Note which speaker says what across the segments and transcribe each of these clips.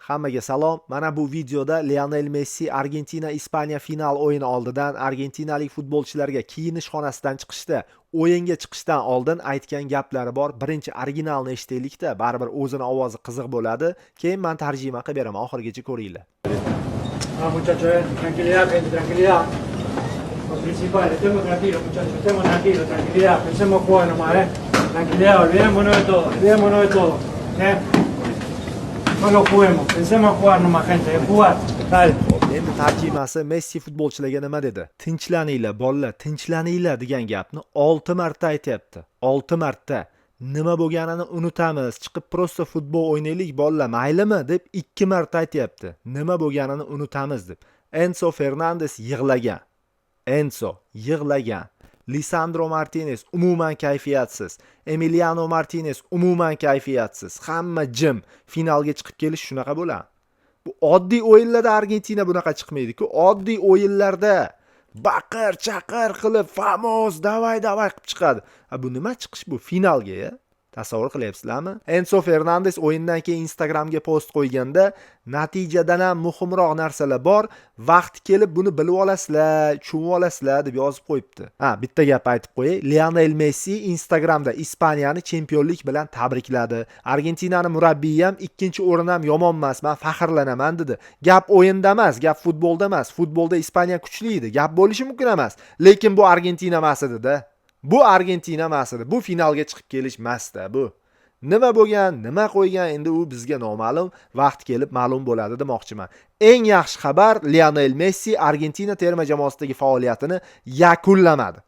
Speaker 1: Hammaga salom. Mana bu videoda Lionel Messi Argentina Ispaniya final o'yini oldidan argentinalik futbolchilarga kiyinish xonasidan chiqishda, o'yinga chiqishdan oldin aytgan gaplari bor. Birinchi originalni eshitaylik-da, baribir o'zini ovozi qiziq bo'ladi. Keyin men tarjima qilib beraman, oxirigacha ko'ringlar.
Speaker 2: Muchachos, tranquilidad, gente, tranquilidad. Lo principal, estemos tranquilos, muchachos, estemos tranquilos, tranquilidad, pensemos jugar nomás, Tranquilidad, olvidémonos de todo, Solo juguemos, pensemos jugar nomás, gente, jugar, dale.
Speaker 1: Endi tarjimasi Messi futbolchilarga nima dedi? Tinchlaninglar, bolalar, tinchlaninglar degan gapni 6 marta aytayapti. 6 marta. Nima bo'lganini unutamiz, chiqib prosta futbol o'ynaylik bolalar, maylimi deb 2 marta aytayapti. Nima bo'lganini unutamiz deb. Enzo Fernandes yig'lagan. Enzo yig'lagan. Lisandro Martinez umuman kayfiyatsiz. Emiliano Martinez umuman kayfiyatsiz. Hamma jim. Finalga chiqib kelish shunaqa bo'ladi. Bu oddiy o'yinlarda Argentina bunaqa chiqmaydi-ku. Oddiy o'yinlarda baqir chaqir qilib famos davay qilib chiqadi. Bu nima chiqish bu finalga ya? Tasavvur qilyapsizlarmi? Enzo Fernandes o'yindan keyin Instagramga post qo'yganda natijadan ham muhimroq narsalar bor, vaqti kelib buni bilib olasizlar, tushunib olasizlar deb yozib qo'yibdi. Bitta gap aytib qo'yay. Lionel Messi Instagramda Ispaniyani chempionlik bilan tabrikladi. Argentinani murabbiyi ham ikkinchi o'rin ham yomon emas, men faxrlanaman dedi. Gap o'yinda emas, gap futbolda emas. Futbolda Ispaniya kuchli edi. Gap bo'lishi mumkin emas, lekin bu Argentina emas edi-da. Bu Argentina emas edi. Bu finalga chiqib kelish emas-da bu. Nima bo'lgan, nima qo'ygan endi u bizga noma'lum, vaqt kelib ma'lum bo'ladi demoqchiman. Eng yaxshi xabar, Lionel Messi Argentina terma jamoasidagi faoliyatini yakunlamadi.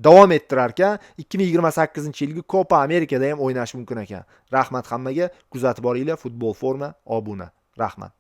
Speaker 1: Davom ettirar ekan, 2028-yilgi Copa Amerikada ham o'ynash mumkin ekan. Rahmat hammaga, kuzatib boringlar, Futbol Forma obuna. Rahmat.